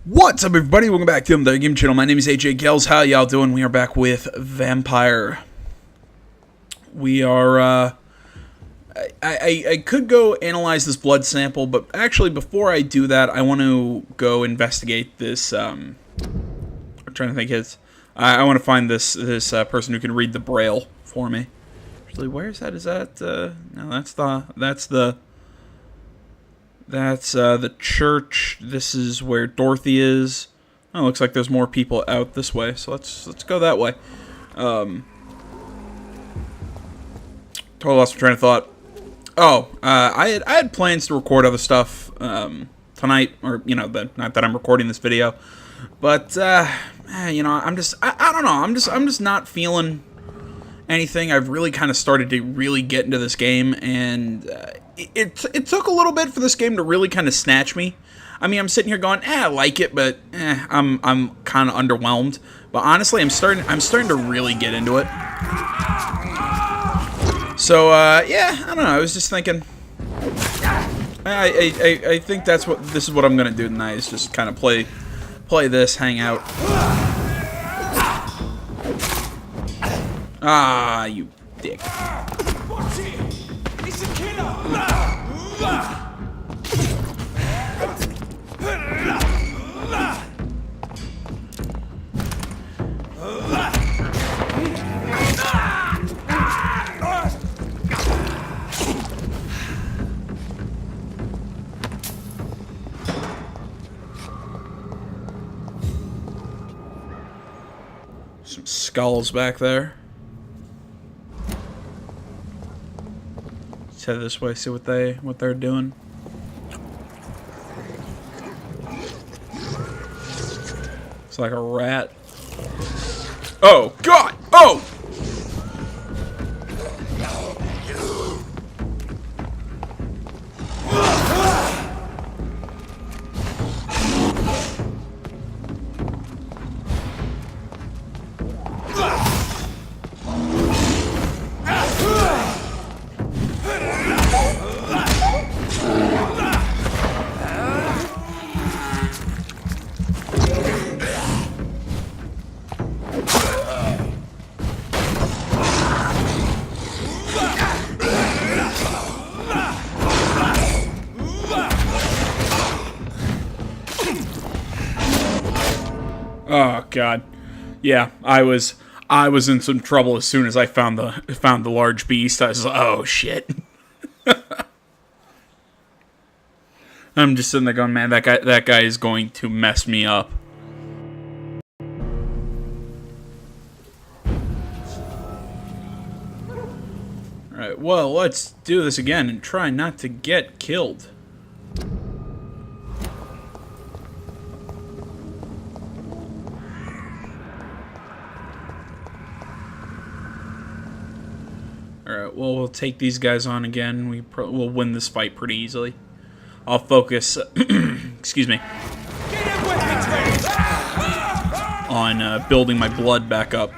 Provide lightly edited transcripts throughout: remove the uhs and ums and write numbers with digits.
What's up, everybody? Welcome back to the Game Channel. My name is AJ Gales. How y'all doing? We are back with Vampyr. We are, I could go analyze this blood sample, but actually, before I do that, I want to go investigate this, I'm trying to think I want to find this person who can read the Braille for me. Actually, where is that? Is that, no, that's the church. This is where Dorothy is. Oh, looks like there's more people out this way, so let's go that way. Total lost my train of thought. Oh, I had plans to record other stuff tonight, or not that I'm recording this video, but I'm just I don't know. I'm just not feeling anything. I've really kind of started to really get into this game, and it took a little bit for this game to really kind of snatch me. I mean, I'm sitting here going, I like it, but I'm kind of underwhelmed. But honestly, I'm starting to really get into it. So yeah, I don't know. I was just thinking, I think this is what I'm gonna do tonight. Is just kind of play this, hang out. Ah, you dick. He's a killer! Some skulls back there. Let's head this way, see what they're doing. It's like a rat. Oh God! Oh! Oh God, yeah, I was in some trouble as soon as I found the large beast. I was like, oh shit. I'm just sitting there going, man, that guy is going to mess me up. All right, well, let's do this again and try not to get killed. Alright, well, we'll take these guys on again. We'll win this fight pretty easily. I'll focus, excuse me, on building my blood back up.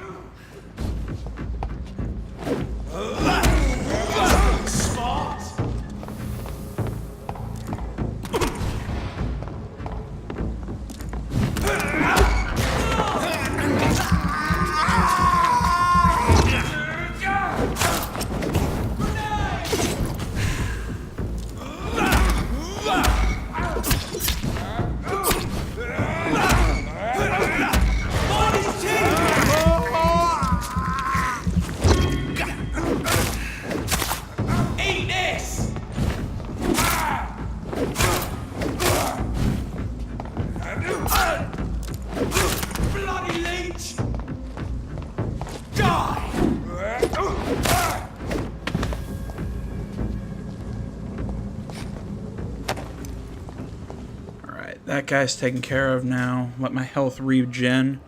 That guy's taken care of now. Let my health regen.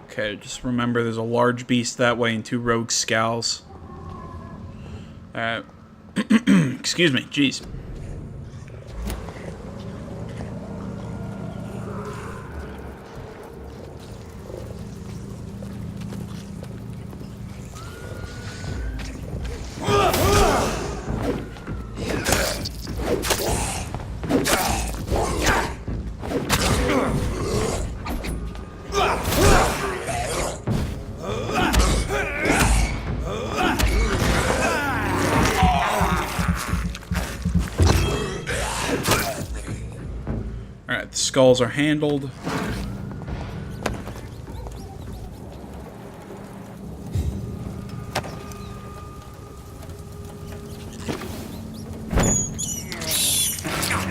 Okay, just remember there's a large beast that way and 2 rogue scowls. Excuse me, jeez. Alright, the skulls are handled.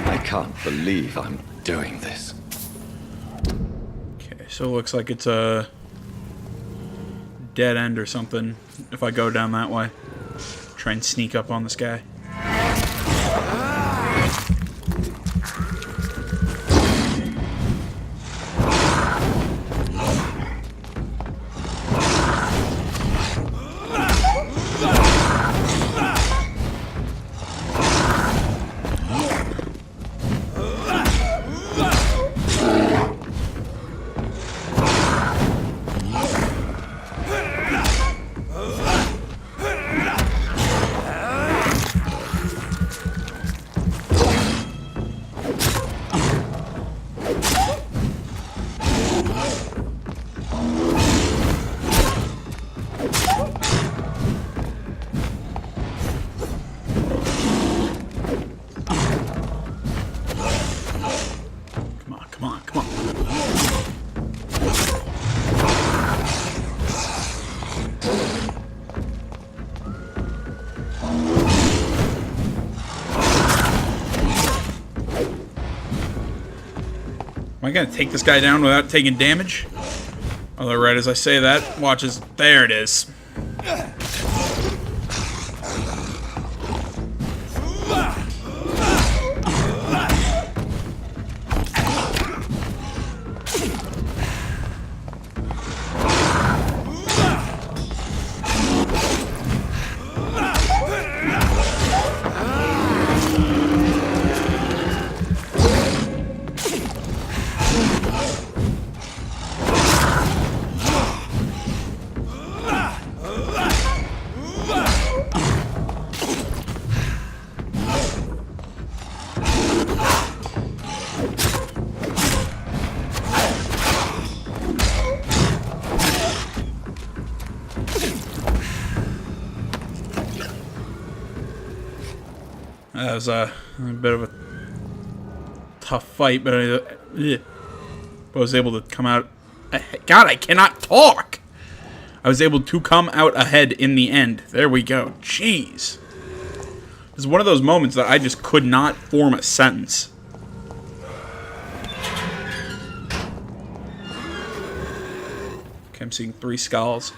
I can't believe I'm doing this. Okay, so it looks like it's a dead end or something if I go down that way. Try and sneak up on this guy. Am I gonna take this guy down without taking damage? Although right as I say that, watch as... There it is. That was a bit of a tough fight, but I was able to come out... God, I cannot talk! I was able to come out ahead in the end. There we go. Jeez. It was one of those moments that I just could not form a sentence. Okay, I'm seeing 3 skulls.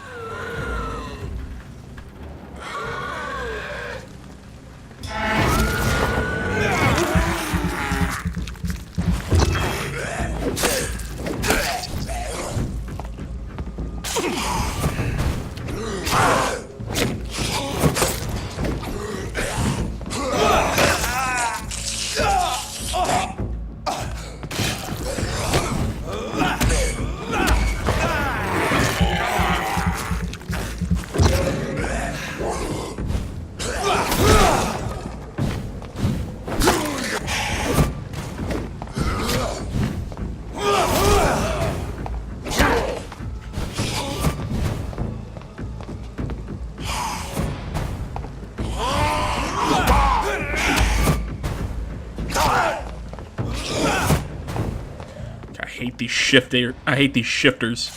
I hate these shifters.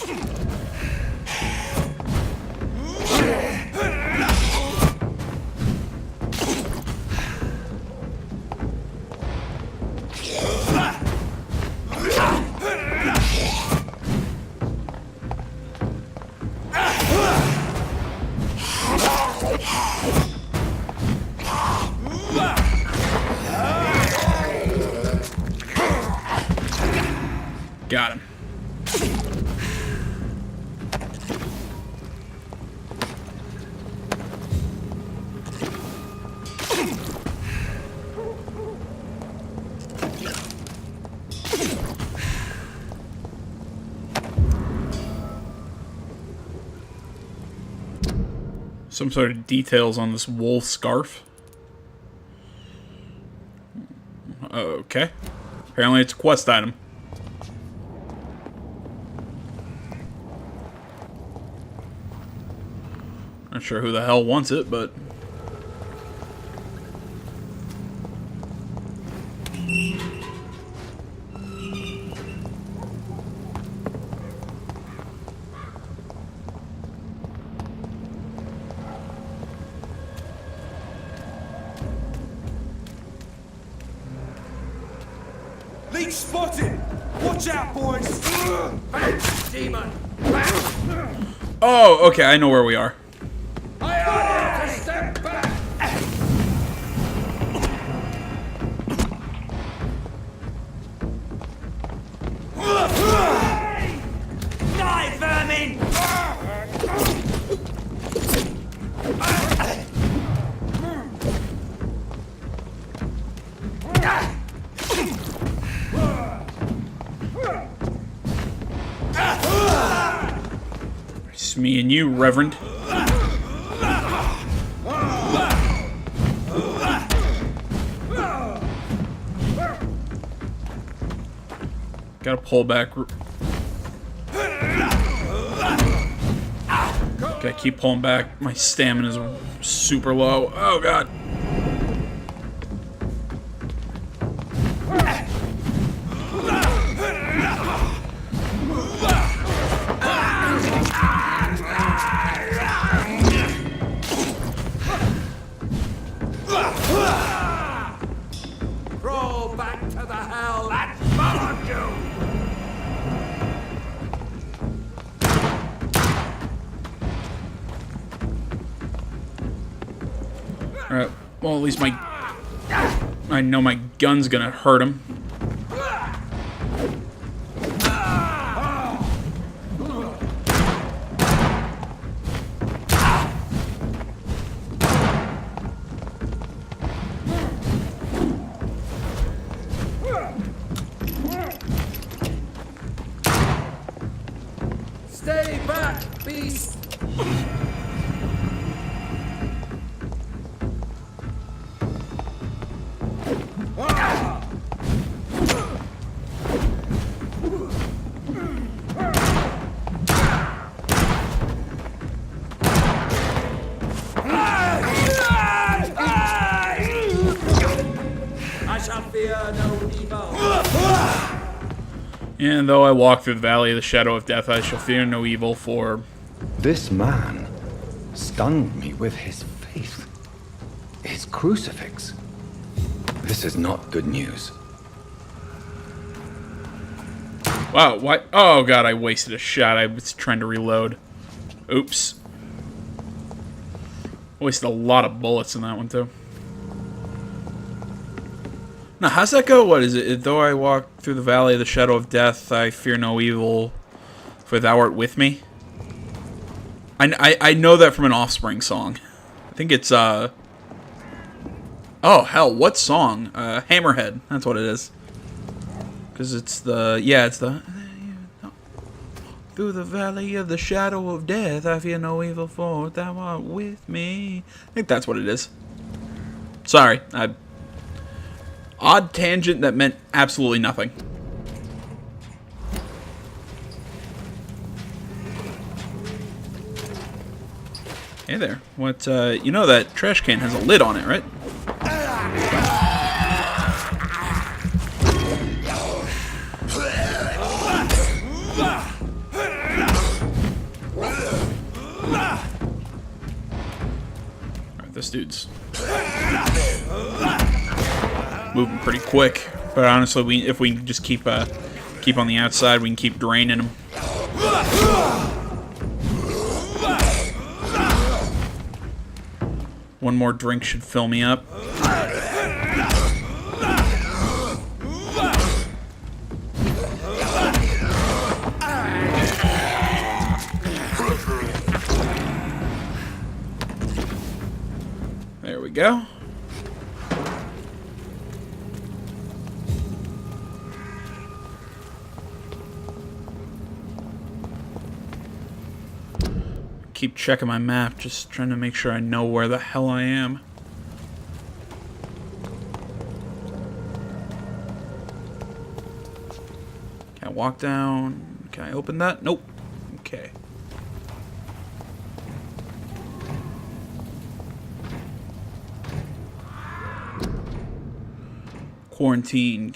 Got him. Some sort of details on this wool scarf. Okay. Apparently it's a quest item. Not sure who the hell wants it, but... Leech spotted! Watch out, boys! Demon! Oh, okay, I know where we are. I order you to step back! Die, vermin! It's me and you, Reverend. Gotta pull back. Gotta keep pulling back. My stamina's super low. Oh god. Crawl back to the hell that followed you! Alright, well at least I know my gun's gonna hurt him. Stay back, beast! I shall fear no evil. And though I walk through the valley of the shadow of death, I shall fear no evil, for This man stunned me with his faith. His crucifix. This is not good news. wow, what? Oh god, I wasted a shot. I was trying to reload. Oops. Wasted a lot of bullets in that one too. Now, how's that go? What is it? Though I walk through the valley of the shadow of death, I fear no evil, for thou art with me. I know that from an Offspring song. I think it's oh hell, what song? Hammerhead. That's what it is. Because it's the through the valley of the shadow of death, I fear no evil, for thou art with me. I think that's what it is. Sorry, odd tangent that meant absolutely nothing. Hey there. What, you know that trash can has a lid on it, right? Alright, this dude's moving pretty quick, but honestly, if we just keep on the outside, we can keep draining them. One more drink should fill me up. There we go. Keep checking my map, just trying to make sure I know where the hell I am. Can I walk down? Can I open that? Nope. Okay. Quarantine.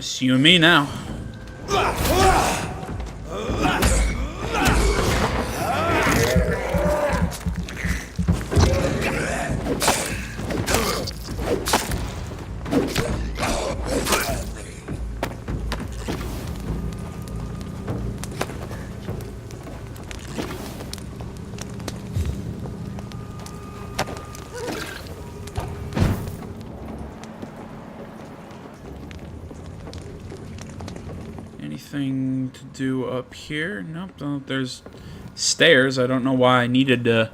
It's you and me now. Anything to do up here? Nope, no, there's stairs. I don't know why I needed to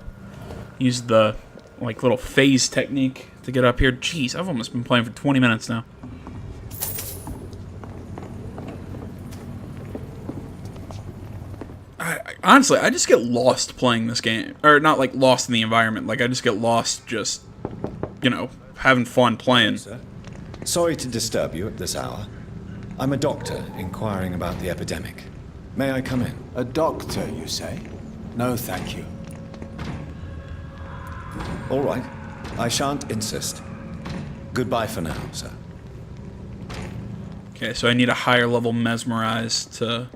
use the like little phase technique to get up here. Jeez, I've almost been playing for 20 minutes now. Honestly, I just get lost playing this game. Or not like lost in the environment. Like I just get lost just, you know, having fun playing. Sir, sorry to disturb you at this hour. I'm a doctor inquiring about the epidemic. May I come in? A doctor, you say? No, thank you. All right. I shan't insist. Goodbye for now, sir. Okay, so I need a higher level mesmerize to...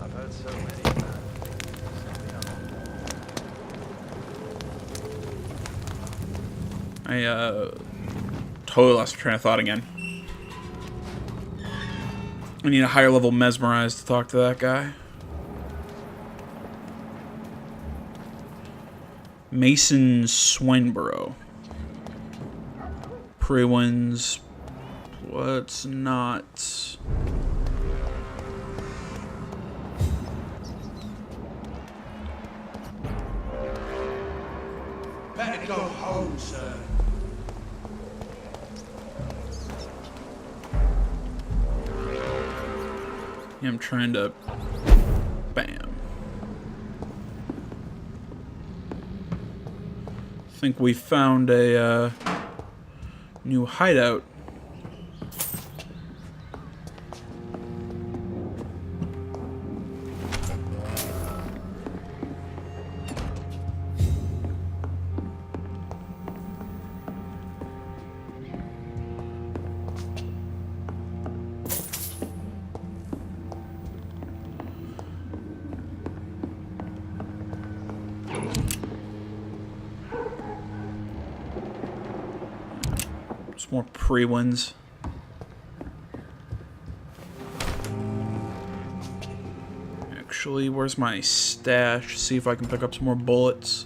I've heard so many. I totally lost my train of thought again. I need a higher level mesmerize to talk to that guy. Mason Swineborough. Pre-wins. What's not? Better go home, sir. Yeah, I'm trying to... Bam. I think we found a new hideout. More pre-wins. Actually, where's my stash? See if I can pick up some more bullets.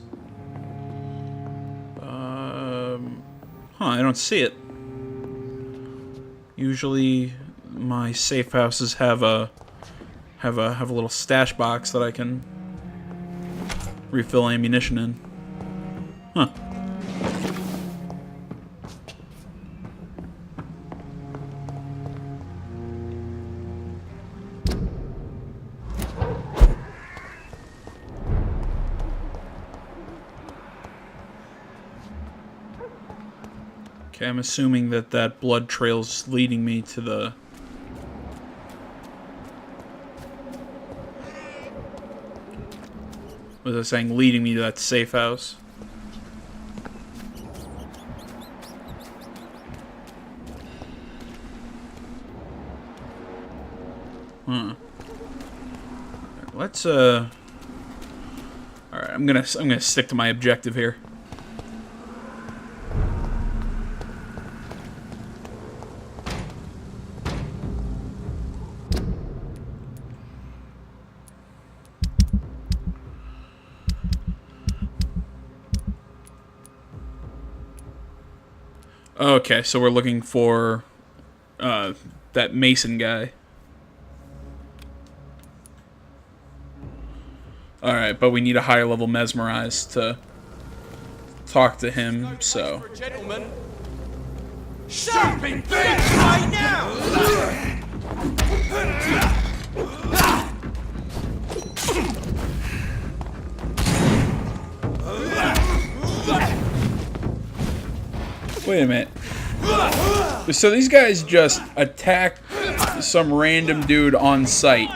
I don't see it. Usually, my safe houses have a little stash box that I can refill ammunition in. Huh. Okay, I'm assuming that that blood trail's leading me to the... What was I saying? Leading me to that safe house. Huh. Let's Alright, I'm gonna stick to my objective here. Okay, so we're looking for that Mason guy. Alright, but we need a higher level mesmerize to talk to him, so... Gentlemen, shopping things right now! Wait a minute. So these guys just attack some random dude on sight.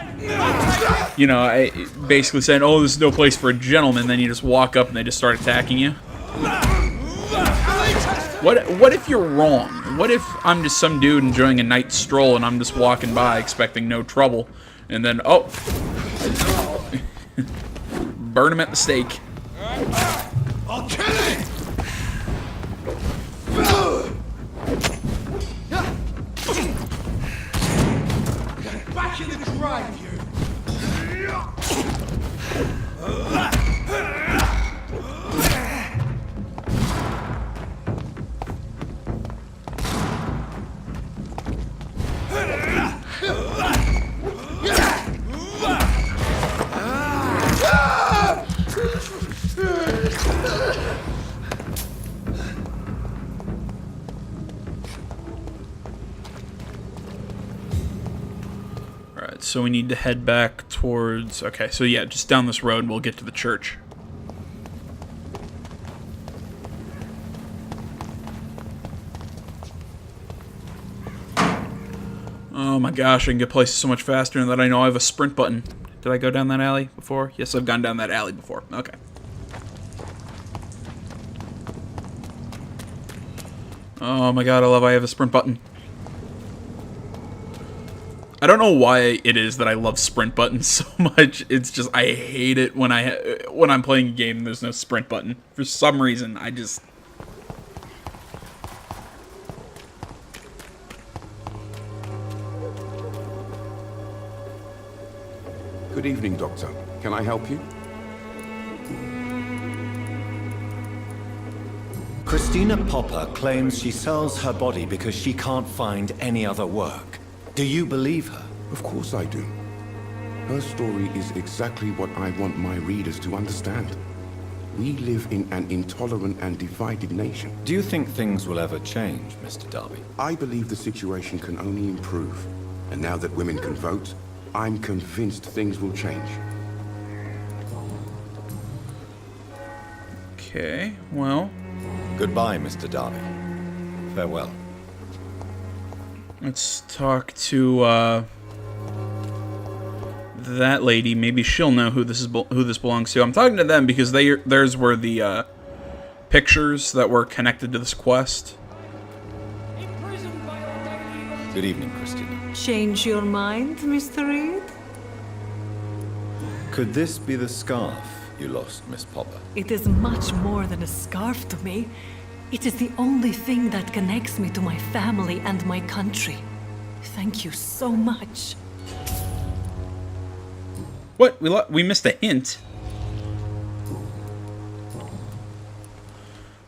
You know, basically saying, oh, this is no place for a gentleman. Then you just walk up and they just start attacking you. What if you're wrong? What if I'm just some dude enjoying a night stroll and I'm just walking by expecting no trouble, and then oh, burn him at the stake. I'll kill it! Back in the grave, you! Alright, so we need to head back towards... Okay, so yeah, just down this road we'll get to the church. Oh my gosh, I can get places so much faster and that I know I have a sprint button. Did I go down that alley before? Yes, I've gone down that alley before. Okay. Oh my god, I love I have a sprint button. I don't know why it is that I love sprint buttons so much. It's just I hate it when I'm playing a game and there's no sprint button. For some reason, I just... Good evening, Doctor. Can I help you? Christina Popper claims she sells her body because she can't find any other work. Do you believe her? Of course I do. Her story is exactly what I want my readers to understand. We live in an intolerant and divided nation. Do you think things will ever change, Mr. Darby? I believe the situation can only improve. And now that women can vote, I'm convinced things will change. Okay, well... Goodbye, Mr. Darby. Farewell. Let's talk to, that lady. Maybe she'll know who this belongs to. I'm talking to them because theirs were the, pictures that were connected to this quest. Good evening, Christina. Change your mind, Mr. Reed? Could this be the scarf you lost, Miss Popper? It is much more than a scarf to me. It is the only thing that connects me to my family and my country. Thank you so much. What? We missed a hint.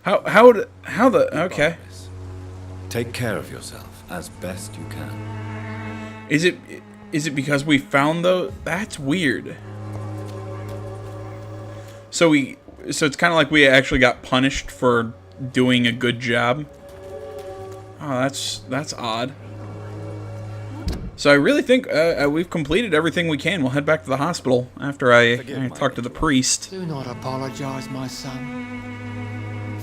Okay. Take care of yourself as best you can. Is it because we found those? That's weird. So it's kind of like we actually got punished for doing a good job. Oh, that's odd. So I really think we've completed everything we can. We'll head back to the hospital after I talk to the priest. Do not apologize, my son.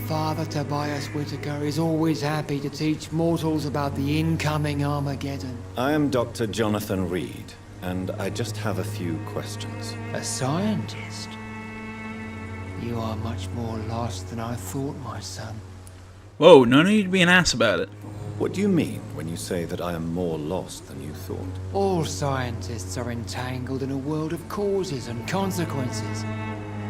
Father Tobias Whitaker is always happy to teach mortals about the incoming Armageddon. I am Dr. Jonathan Reed, and I just have a few questions. A scientist? You are much more lost than I thought, my son. Whoa, no need to be an ass about it. What do you mean when you say that I am more lost than you thought? All scientists are entangled in a world of causes and consequences,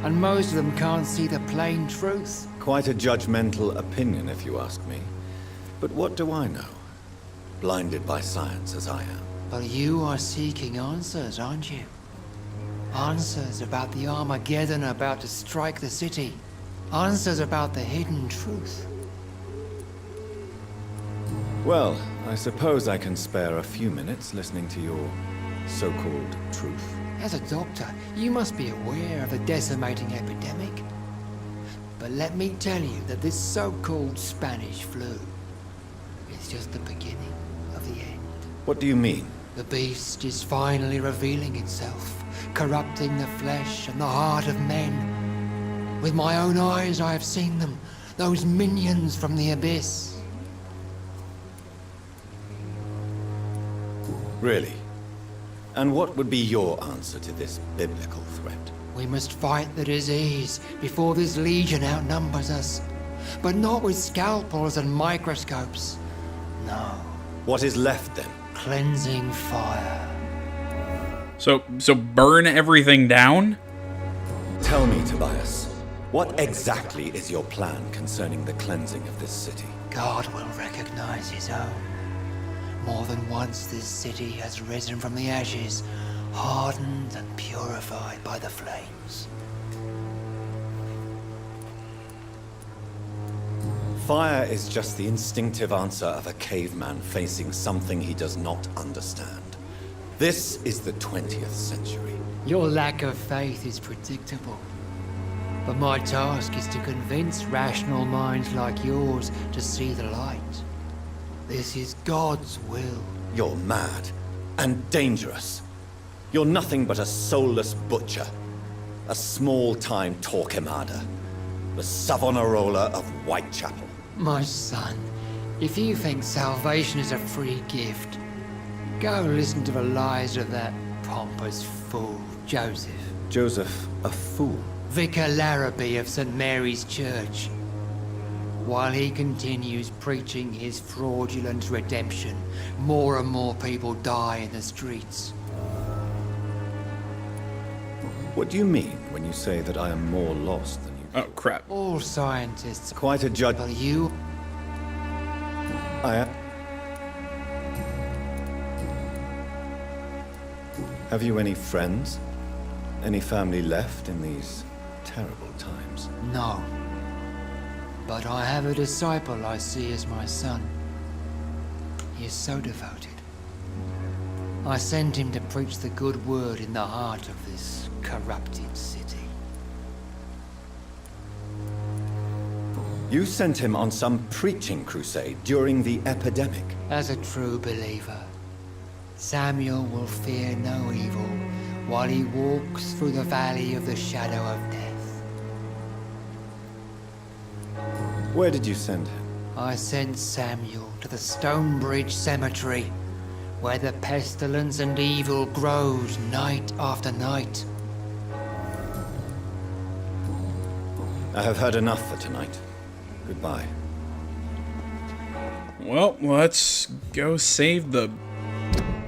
and most of them can't see the plain truth. Quite a judgmental opinion, if you ask me. But what do I know? Blinded by science as I am. But you are seeking answers, aren't you? Answers about the Armageddon about to strike the city. Answers about the hidden truth. Well, I suppose I can spare a few minutes listening to your so-called truth. As a doctor, you must be aware of the decimating epidemic. But let me tell you that this so-called Spanish flu is just the beginning of the end. What do you mean? The beast is finally revealing itself, corrupting the flesh and the heart of men. With my own eyes I have seen them, those minions from the abyss. Really? And what would be your answer to this biblical threat? We must fight the disease before this legion outnumbers us. but not with scalpels and microscopes. No, What is left then? cleansing fire. So burn everything down? Tell me, Tobias, what exactly is your plan concerning the cleansing of this city? God will recognize his own. More than once this city has risen from the ashes, hardened and purified by the flames. Fire is just the instinctive answer of a caveman facing something he does not understand. This is the 20th century. Your lack of faith is predictable. But my task is to convince rational minds like yours to see the light. This is God's will. You're mad and dangerous. You're nothing but a soulless butcher. A small-time Torquemada. The Savonarola of Whitechapel. My son, if you think salvation is a free gift, go listen to the lies of that pompous fool, Joseph. Joseph, a fool. Vicar Larrabee of St. Mary's Church. While he continues preaching his fraudulent redemption, more and more people die in the streets. What do you mean when you say that I am more lost than you? Oh, crap. All scientists, Quite a judge. but you, I am. Have you any friends? Any family left in these terrible times? no. But I have a disciple I see as my son. He is so devoted. I sent him to preach the good word in the heart of this corrupted city. You sent him on some preaching crusade during the epidemic. As a true believer, Samuel will fear no evil while he walks through the valley of the shadow of death. Where did you send him? I sent Samuel to the Stonebridge Cemetery, where the pestilence and evil grows night after night. I have heard enough for tonight. Goodbye. Well, let's go save the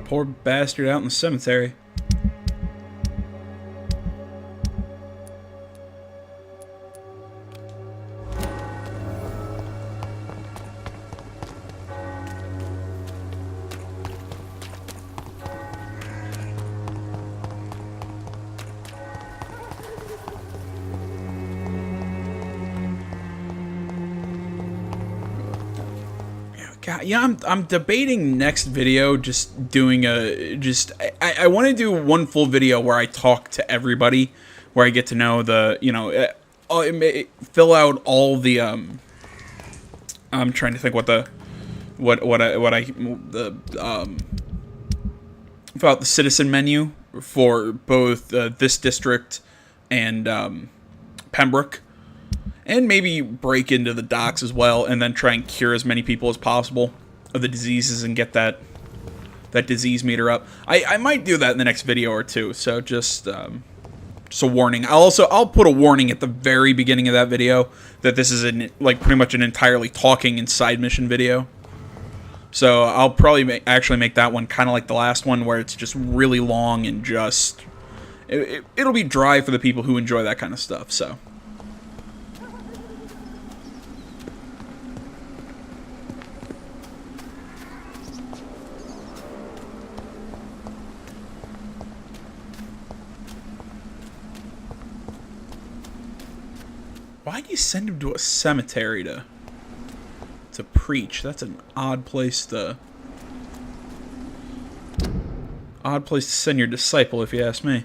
poor bastard out in the cemetery. God, yeah, I'm debating next video just doing I want to do one full video where I talk to everybody, where I get to know the, fill out all the I'm trying to think about the citizen menu for both this district and Pembroke. And maybe break into the docks as well, and then try and cure as many people as possible of the diseases and get that disease meter up. I might do that in the next video or two. So just a warning. I'll put a warning at the very beginning of that video that this is pretty much an entirely talking and side mission video. So I'll probably actually make that one kind of like the last one, where it's just really long and just it'll be dry for the people who enjoy that kind of stuff. So. Why do you send him to a cemetery to preach? That's an odd place to send your disciple, if you ask me.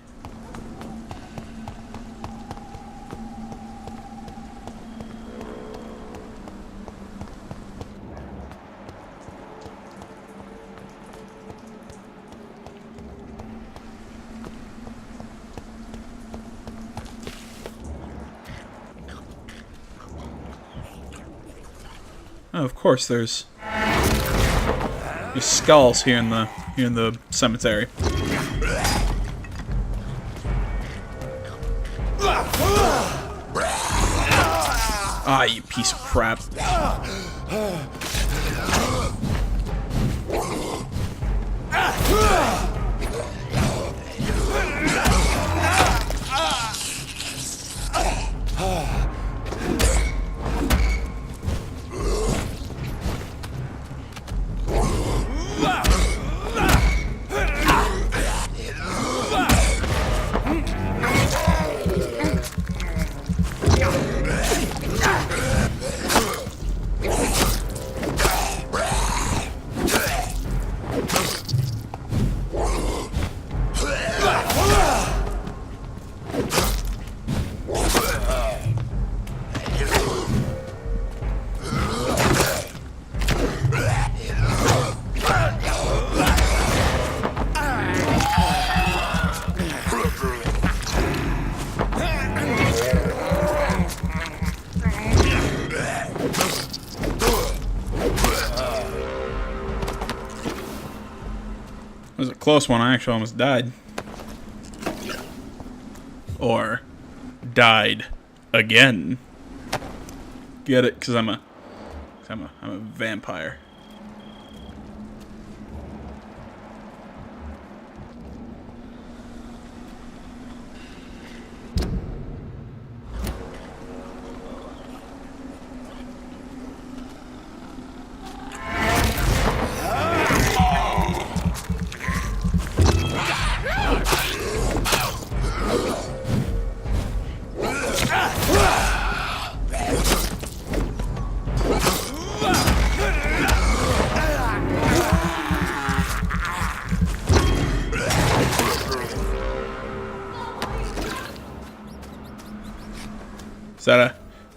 Oh, of course, there's skulls here in the cemetery. Ah, you piece of crap. It was a close one. I actually almost died. Or died again. Get it? Because I'm a vampire.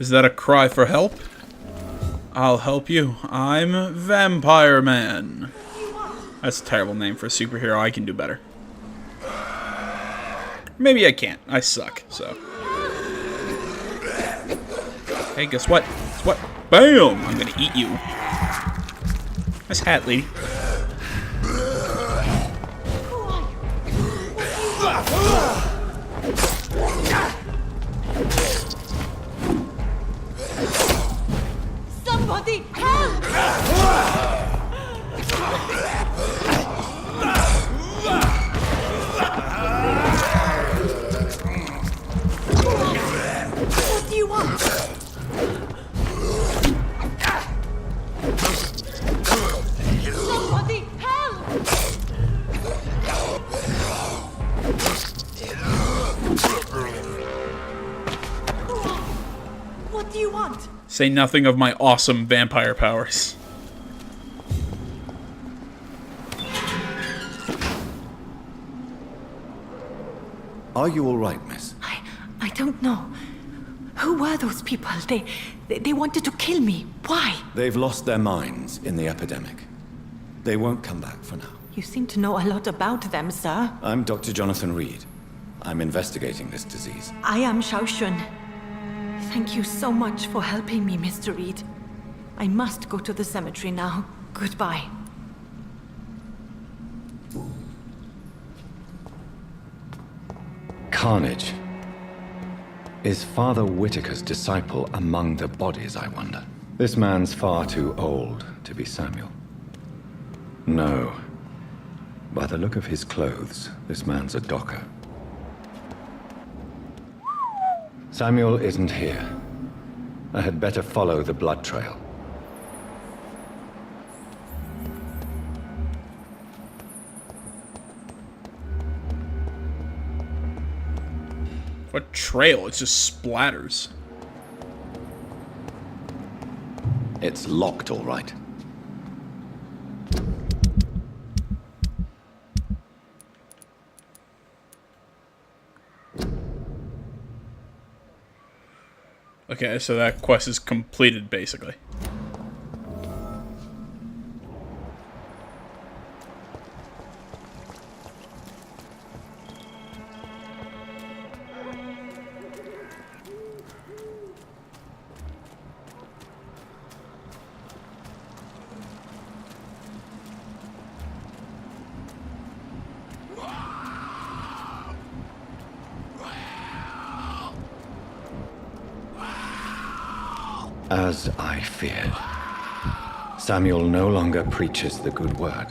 Is that a cry for help? I'll help you. I'm Vampire Man. That's a terrible name for a superhero. I can do better. Maybe I can't. I suck, so. Hey, guess what? Guess what? Bam! I'm gonna eat you. Nice hat, lady. Somebody help! What do you want? Somebody help! What do you want? Say nothing of my awesome vampire powers. Are you all right, miss? I don't know. Who were those people? They wanted to kill me. Why? They've lost their minds in the epidemic. They won't come back for now. You seem to know a lot about them, sir. I'm Dr. Jonathan Reed. I'm investigating this disease. I am Xiaoxun. Thank you so much for helping me, Mr. Reed. I must go to the cemetery now. Goodbye. Carnage. Is Father Whitaker's disciple among the bodies, I wonder? This man's far too old to be Samuel. No. By the look of his clothes, this man's a docker. Samuel isn't here. I had better follow the blood trail. What trail? It's just splatters. It's locked, all right. Okay, so that quest is completed, basically. As I feared. Samuel no longer preaches the good word.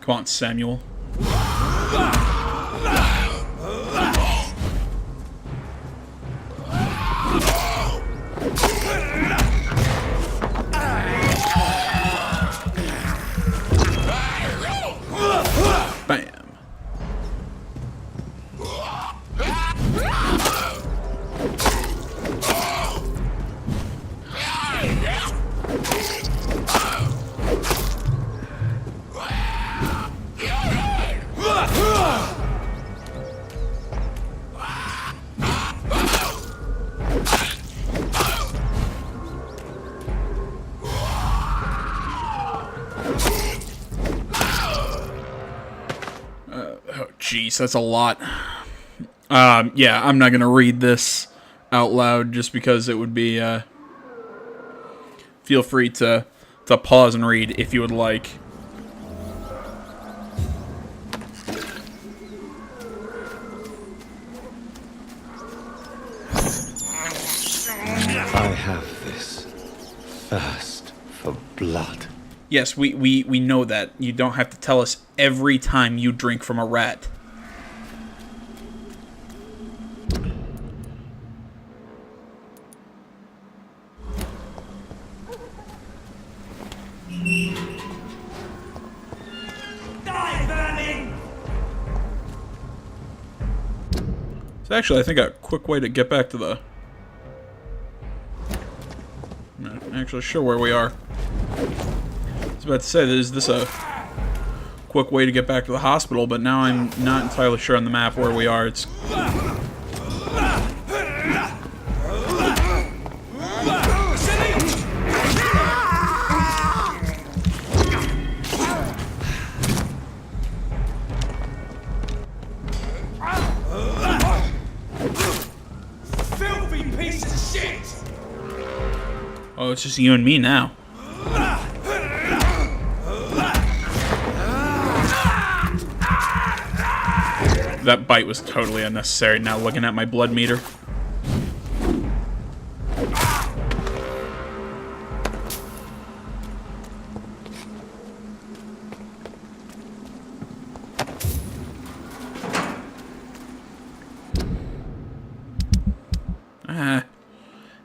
Come on, Samuel. Bam. Jeez, that's a lot. Yeah, I'm not gonna read this out loud just because it would be. Feel free to pause and read if you would like. I have this thirst for blood. Yes, we know that. You don't have to tell us every time you drink from a rat. So actually, I think a quick way to get back to the... I'm not actually sure where we are. I was about to say, is this a quick way to get back to the hospital, but now I'm not entirely sure on the map where we are. It's... Filthy piece of shit! Oh, it's just you and me now. That bite was totally unnecessary, now looking at my blood meter.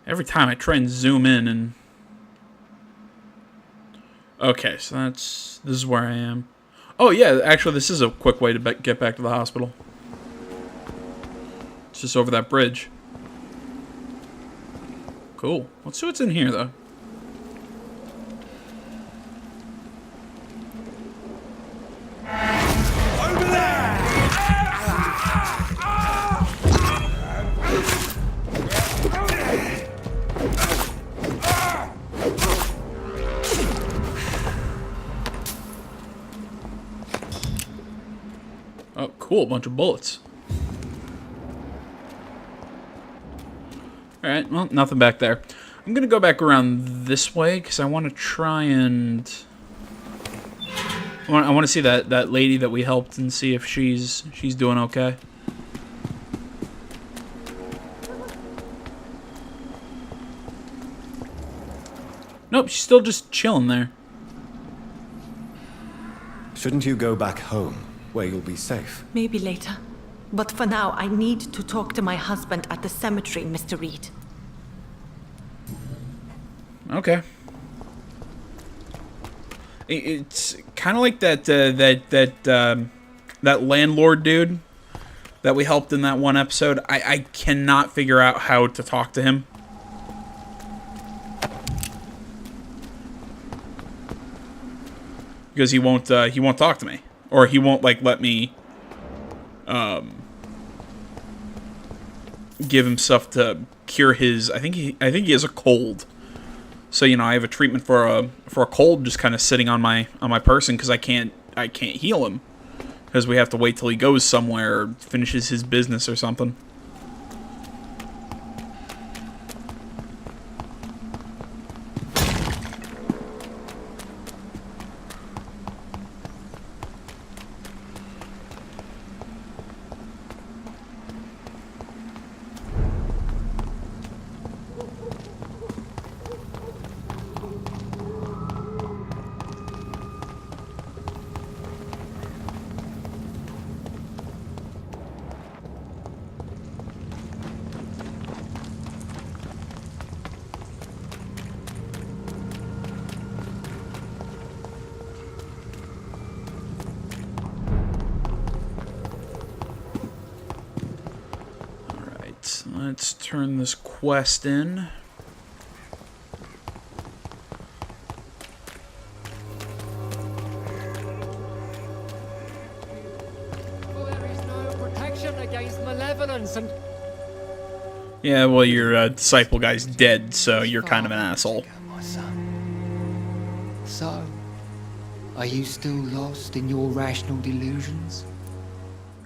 Every time I try and zoom in and... Okay, so this is where I am. Oh yeah, actually this is a quick way to get back to the hospital. It's just over that bridge. Cool. Let's see what's in here though. Oh, cool, bunch of bullets. Alright, well, nothing back there. I'm gonna go back around this way, because I want to try and... I want to see that lady that we helped and see if she's doing okay. Nope, she's still just chilling there. Shouldn't you go back home, where you'll be safe? Maybe later. But for now, I need to talk to my husband at the cemetery, Mr. Reed. Okay. It's kind of like that landlord dude that we helped in that one episode. I cannot figure out how to talk to him. Because he won't talk to me, or he won't like let me give him stuff to cure his. I think he has a cold. So you know, I have a treatment for a cold just kind of sitting on my person because I can't heal him because we have to wait till he goes somewhere or finishes his business or something. Let's turn this quest in. Well, there is no protection against malevolence and... Yeah, well, your disciple guy's dead, so you're kind of an asshole. My son. So, are you still lost in your rational delusions?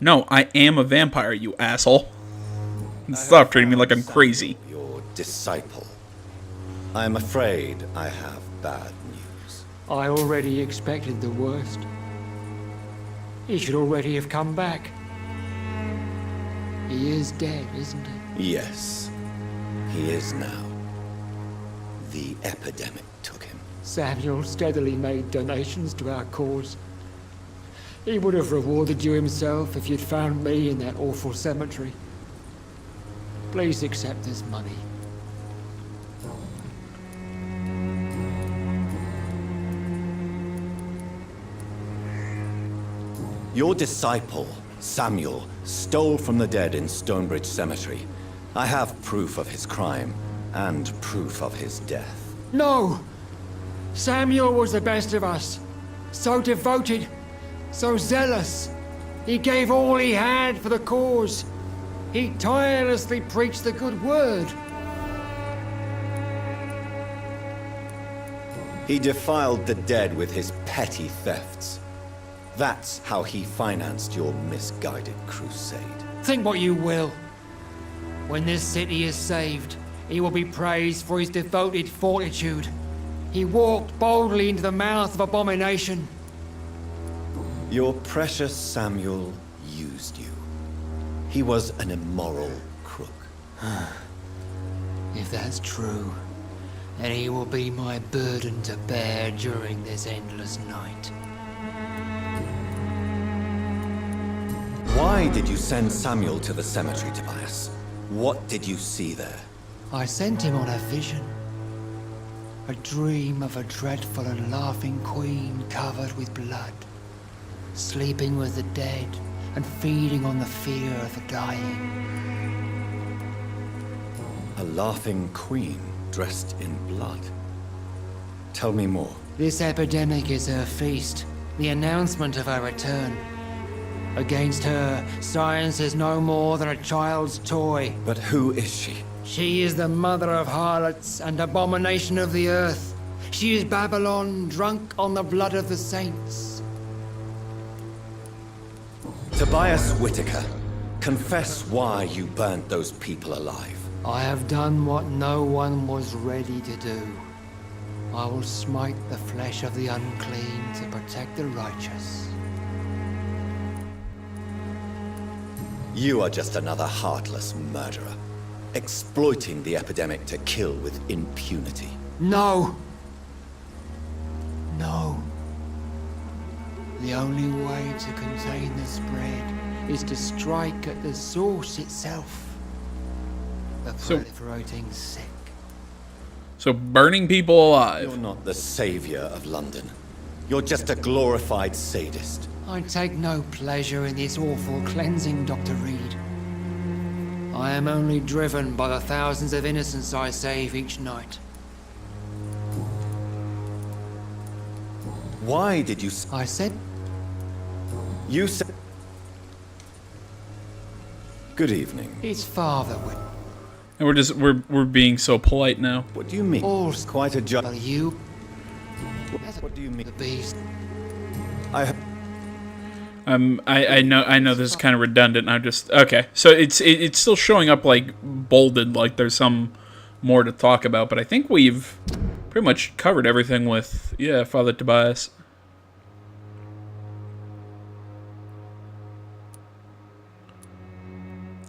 No, I am a vampire, you asshole. Stop treating me like I'm crazy. Your disciple. I'm afraid I have bad news. I already expected the worst. He should already have come back. He is dead, isn't he? Yes, he is now. The epidemic took him. Samuel steadily made donations to our cause. He would have rewarded you himself if you'd found me in that awful cemetery. Please accept this money. Your disciple, Samuel, stole from the dead in Stonebridge Cemetery. I have proof of his crime and proof of his death. No! Samuel was the best of us. So devoted, so zealous. He gave all he had for the cause. He tirelessly preached the good word. He defiled the dead with his petty thefts. That's how he financed your misguided crusade. Think what you will. When this city is saved, he will be praised for his devoted fortitude. He walked boldly into the mouth of abomination. Your precious Samuel used you. He was an immoral crook. If that's true, then he will be my burden to bear during this endless night. Why did you send Samuel to the cemetery, Tobias? What did you see there? I sent him on a vision. A dream of a dreadful and laughing queen covered with blood, sleeping with the dead and feeding on the fear of the dying. A laughing queen dressed in blood. Tell me more. This epidemic is her feast, the announcement of her return. Against her, science is no more than a child's toy. But who is she? She is the mother of harlots and abomination of the earth. She is Babylon, drunk on the blood of the saints. Tobias Whitaker, confess why you burnt those people alive. I have done what no one was ready to do. I will smite the flesh of the unclean to protect the righteous. You are just another heartless murderer, exploiting the epidemic to kill with impunity. No! No. The only way to contain the spread is to strike at the source itself. The proliferating sick. So burning people alive. You're not the savior of London. You're just a glorified sadist. I take no pleasure in this awful cleansing, Dr. Reed. I am only driven by the thousands of innocents I save each night. Why did you... I said... You said... Good evening. It's Father Whit. And we're being so polite now. What do you mean? All's Quite a job. Well, you. What do you mean? The beast. I I know this is kind of redundant. I'm just okay. So it's still showing up like bolded, like there's some more to talk about. But I think we've pretty much covered everything with Father Tobias.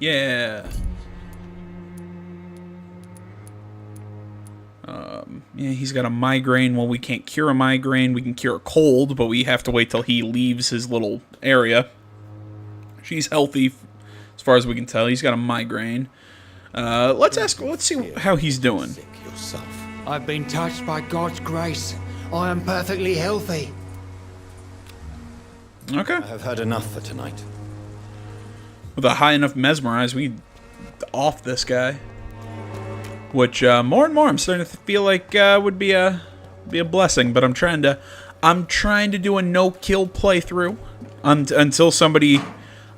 Yeah. Yeah, he's got a migraine. Well, we can't cure a migraine. We can cure a cold, but we have to wait till he leaves his little area. She's healthy, as far as we can tell. He's got a migraine. Let's see how he's doing. sick yourself. I've been touched by God's grace. I am perfectly healthy. Okay. I have heard enough for tonight. With a high enough mesmerize, we off this guy. Which more and more I'm starting to feel like would be a blessing, but I'm trying to do a no-kill playthrough until somebody,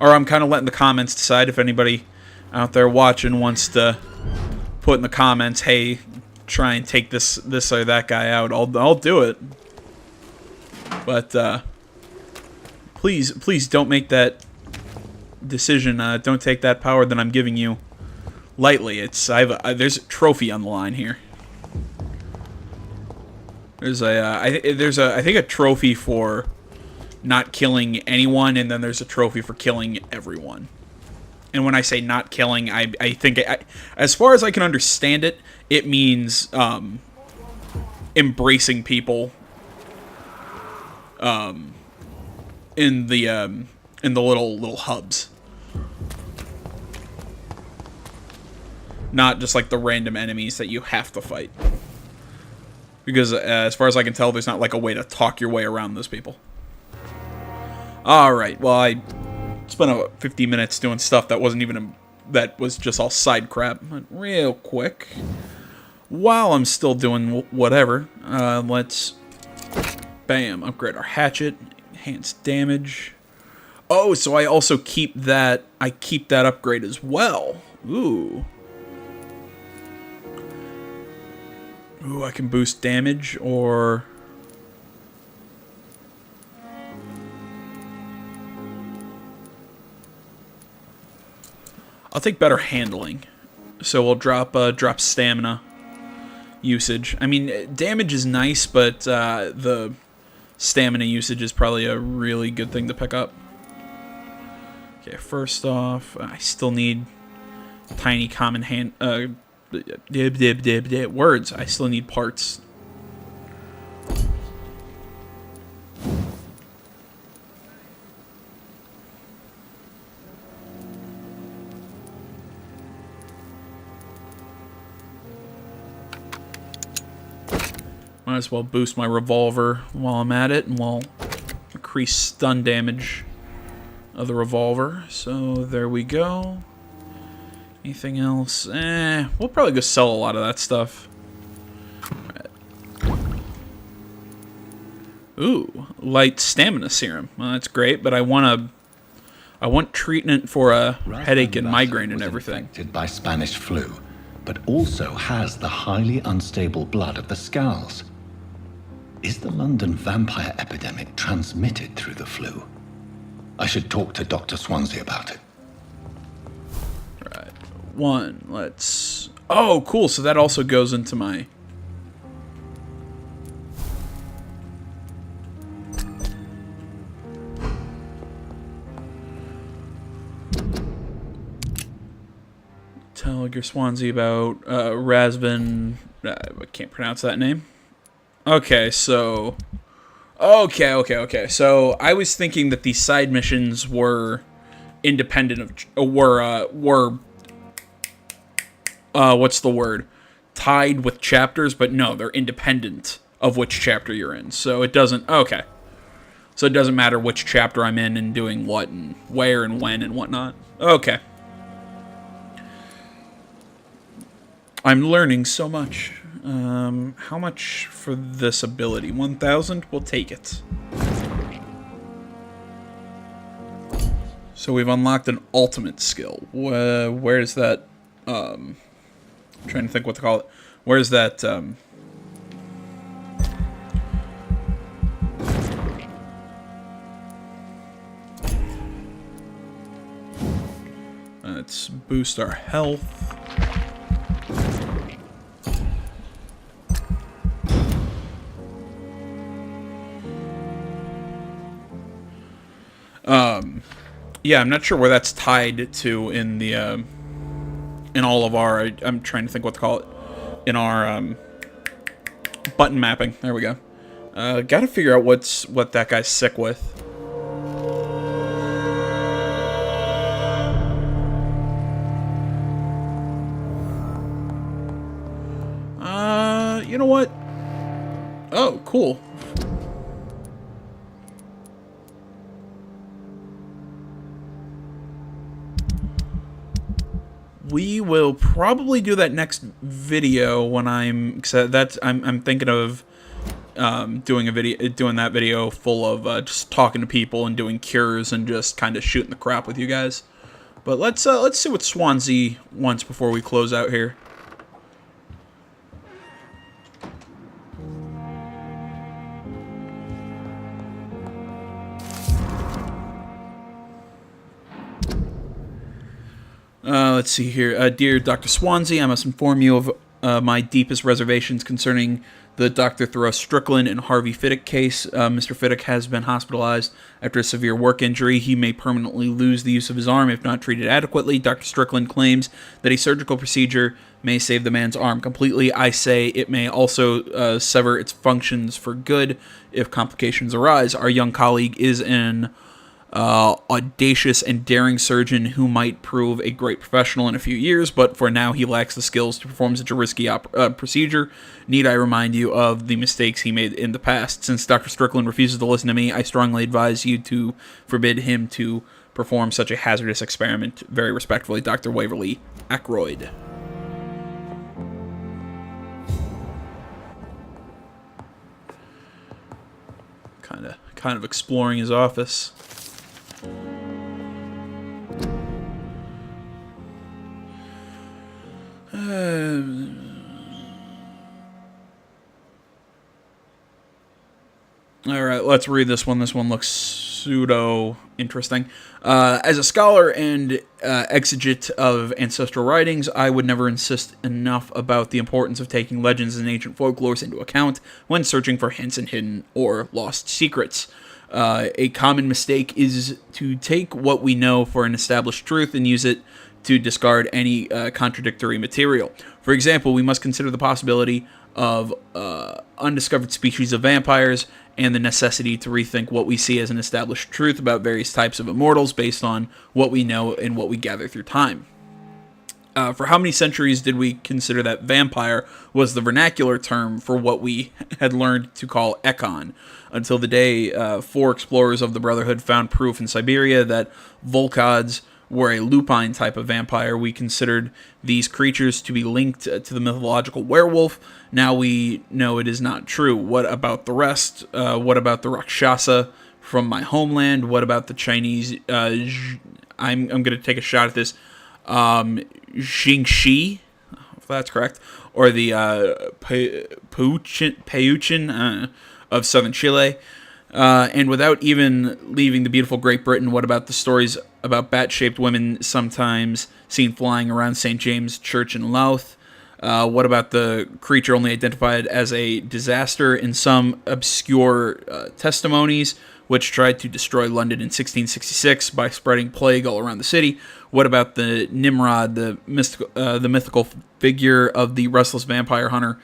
or I'm kind of letting the comments decide. If anybody out there watching wants to put in the comments, hey, try and take this or that guy out, I'll do it. But please don't make that decision. Don't take that power that I'm giving you lightly. There's a trophy on the line here. There's I think a trophy for not killing anyone, and then there's a trophy for killing everyone. And when I say not killing, I think as far as I can understand it, it means embracing people in the little hubs. Not just like the random enemies that you have to fight. Because as far as I can tell, there's not like a way to talk your way around those people. Alright, well, I spent about 50 minutes doing stuff that wasn't even that was just all side crap. But real quick, while I'm still doing whatever, let's bam, upgrade our hatchet, enhance damage. Oh, so I also keep that upgrade as well. Ooh, I can boost damage, or I'll take better handling. So we'll drop stamina usage. I mean, damage is nice, but the stamina usage is probably a really good thing to pick up. Okay, first off, I still need tiny common hand. Words. I still need parts. Might as well boost my revolver while I'm at it, and we'll increase stun damage of the revolver. So there we go. Anything else? We'll probably go sell a lot of that stuff. Right. Ooh, light stamina serum. Well, that's great, but I want treatment for a headache and migraine and everything. Infected by Spanish flu, but also has the highly unstable blood of the Scowls. Is the London vampire epidemic transmitted through the flu? I should talk to Dr. Swansea about it. Let's... Oh, cool. So that also goes into my... Tell your Swansea about Razvan... I can't pronounce that name. Okay, so... Okay. So I was thinking that these side missions were independent of... were what's the word? Tied with chapters, but no, they're independent of which chapter you're in. So it doesn't... Okay. So it doesn't matter which chapter I'm in and doing what and where and when and whatnot. Okay. I'm learning so much. How much for this ability? 1,000? We'll take it. So we've unlocked an ultimate skill. Where's that? I'm trying to think what to call it. Where's that? Let's boost our health. Yeah, I'm not sure where that's tied to in the in all of our. I'm trying to think what to call it in our button mapping. There we go. Got to figure out what that guy's sick with. You know what? Oh, cool. We will probably do that next video when I'm thinking of doing that video full of just talking to people and doing cures and just kind of shooting the crap with you guys. But let's see what Swansea wants before we close out here. Let's see here. Dear Dr. Swansea, I must inform you of my deepest reservations concerning the Dr. Thoreau Strickland and Harvey Fiddick case. Mr. Fiddick has been hospitalized after a severe work injury. He may permanently lose the use of his arm if not treated adequately. Dr. Strickland claims that a surgical procedure may save the man's arm completely. I say it may also sever its functions for good if complications arise. Our young colleague is an audacious and daring surgeon who might prove a great professional in a few years, but for now he lacks the skills to perform such a risky procedure. Need I remind you of the mistakes he made in the past? Since Dr. Strickland refuses to listen to me, I strongly advise you to forbid him to perform such a hazardous experiment. Very respectfully, Dr. Waverly Ackroyd. Kind of exploring his office. Alright, let's read this one. This one looks pseudo-interesting. As a scholar and exegete of ancestral writings, I would never insist enough about the importance of taking legends and ancient folklores into account when searching for hints and hidden or lost secrets. A common mistake is to take what we know for an established truth and use it to discard any contradictory material. For example, we must consider the possibility of undiscovered species of vampires and the necessity to rethink what we see as an established truth about various types of immortals based on what we know and what we gather through time. For how many centuries did we consider that vampire was the vernacular term for what we had learned to call Ekon, until the day 4 explorers of the Brotherhood found proof in Siberia that Volkods were a lupine type of vampire? We considered these creatures to be linked to the mythological werewolf. Now we know it is not true. What about the rest? What about the Rakshasa from my homeland? What about the Chinese? I'm going to take a shot at this. Jingxi, if that's correct, or the Peuchin of southern Chile. And without even leaving the beautiful Great Britain, what about the stories about bat-shaped women sometimes seen flying around St. James Church in Louth? What about the creature only identified as a disaster in some obscure testimonies, which tried to destroy London in 1666 by spreading plague all around the city? What about the Nimrod, the mythical figure of the restless vampire hunter,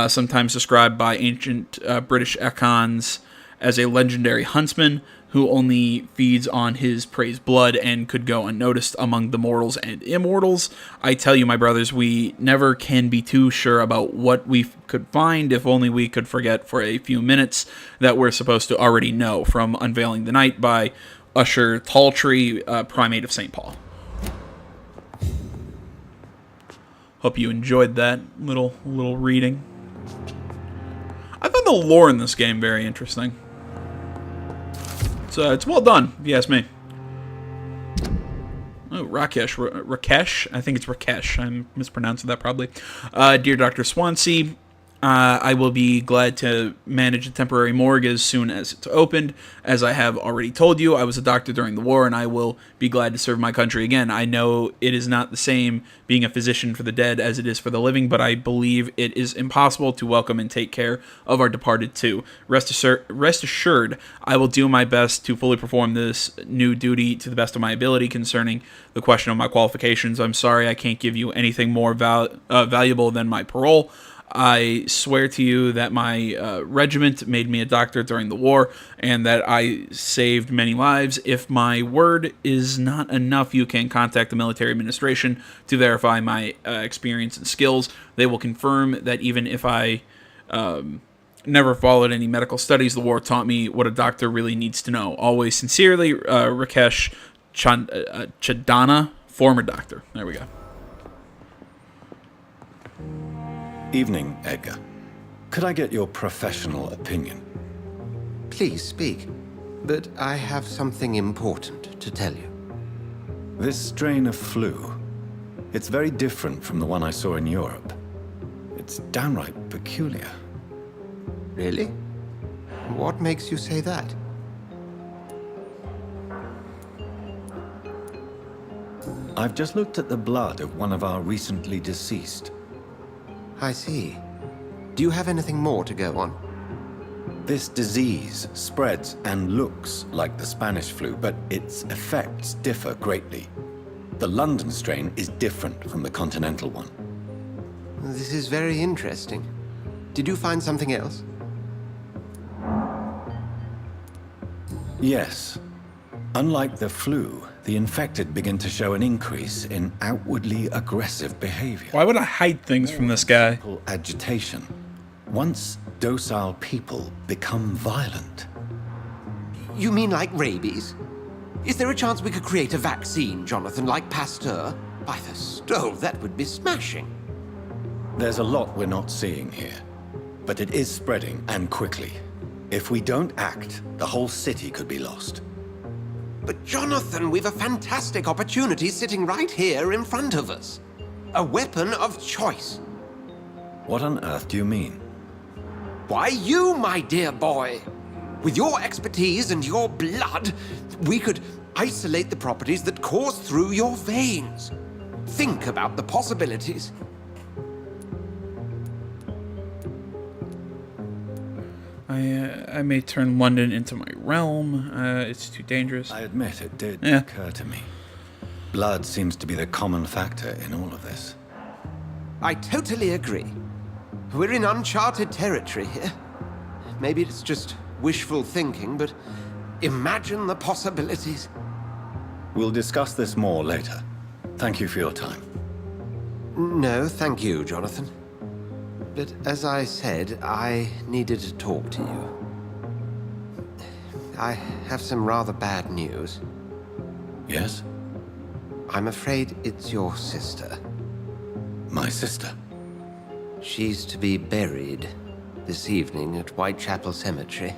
sometimes described by ancient British icons as a legendary huntsman who only feeds on his prey's blood and could go unnoticed among the mortals and immortals? I tell you, my brothers, we never can be too sure about what we could find. If only we could forget for a few minutes that we're supposed to already know from Unveiling the Night by Usher Talltree, Primate of St. Paul. Hope you enjoyed that little reading. I found the lore in this game very interesting. It's well done, if you ask me. Rakesh. I think it's Rakesh. I'm mispronouncing that probably. Dear Dr. Swansea, I will be glad to manage a temporary morgue as soon as it's opened. As I have already told you, I was a doctor during the war, and I will be glad to serve my country again. I know it is not the same being a physician for the dead as it is for the living, but I believe it is impossible to welcome and take care of our departed too. Rest assured, I will do my best to fully perform this new duty to the best of my ability. Concerning the question of my qualifications, I'm sorry I can't give you anything more valuable than my parole. I swear to you that my regiment made me a doctor during the war and that I saved many lives. If my word is not enough, you can contact the military administration to verify my experience and skills. They will confirm that even if I never followed any medical studies, the war taught me what a doctor really needs to know. Always sincerely, Rakesh Chandana, former doctor. There we go. Evening, Edgar. Could I get your professional opinion? Please speak, but I have something important to tell you. This strain of flu, it's very different from the one I saw in Europe. It's downright peculiar. Really? What makes you say that? I've just looked at the blood of one of our recently deceased. I see. Do you have anything more to go on? This disease spreads and looks like the Spanish flu, but its effects differ greatly. The London strain is different from the continental one. This is very interesting. Did you find something else? Yes. Unlike the flu, the infected begin to show an increase in outwardly aggressive behavior. Why would I hide things from this guy? Simple agitation. Once docile people become violent. You mean like rabies? Is there a chance we could create a vaccine, Jonathan, like Pasteur? By the stove, that would be smashing. There's a lot we're not seeing here, but it is spreading, and quickly. If we don't act, the whole city could be lost. But Jonathan, we've a fantastic opportunity sitting right here in front of us. A weapon of choice. What on earth do you mean? Why, you, my dear boy. With your expertise and your blood, we could isolate the properties that course through your veins. Think about the possibilities. I may turn London into my realm. It's too dangerous. I admit it did occur to me. Blood seems to be the common factor in all of this. I totally agree. We're in uncharted territory here. Maybe it's just wishful thinking, but imagine the possibilities. We'll discuss this more later. Thank you for your time. No, thank you, Jonathan. But as I said, I needed to talk to you. I have some rather bad news. Yes? I'm afraid it's your sister. My sister? She's to be buried this evening at Whitechapel Cemetery.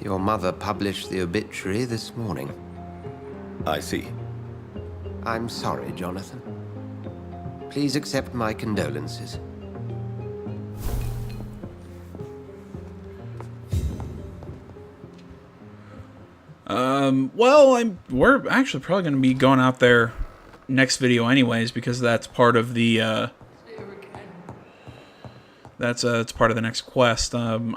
Your mother published the obituary this morning. I see. I'm sorry, Jonathan. Please accept my condolences. Well, we're actually probably going to be going out there next video anyways, because that's part of the, it's part of the next quest. God,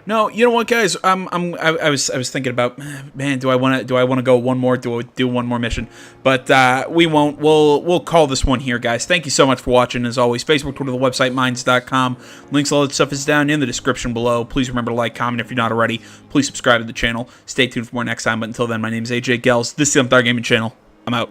No, you know what, guys? I was thinking about, man, do I want to go one more? Do I do one more mission? But we won't. We'll call this one here, guys. Thank you so much for watching. As always, Facebook, Twitter, the website, minds.com. Links, all that stuff is down in the description below. Please remember to like, comment if you're not already. Please subscribe to the channel. Stay tuned for more next time. But until then, my name is AJ Gels. This is the Vampyr Gaming Channel. I'm out.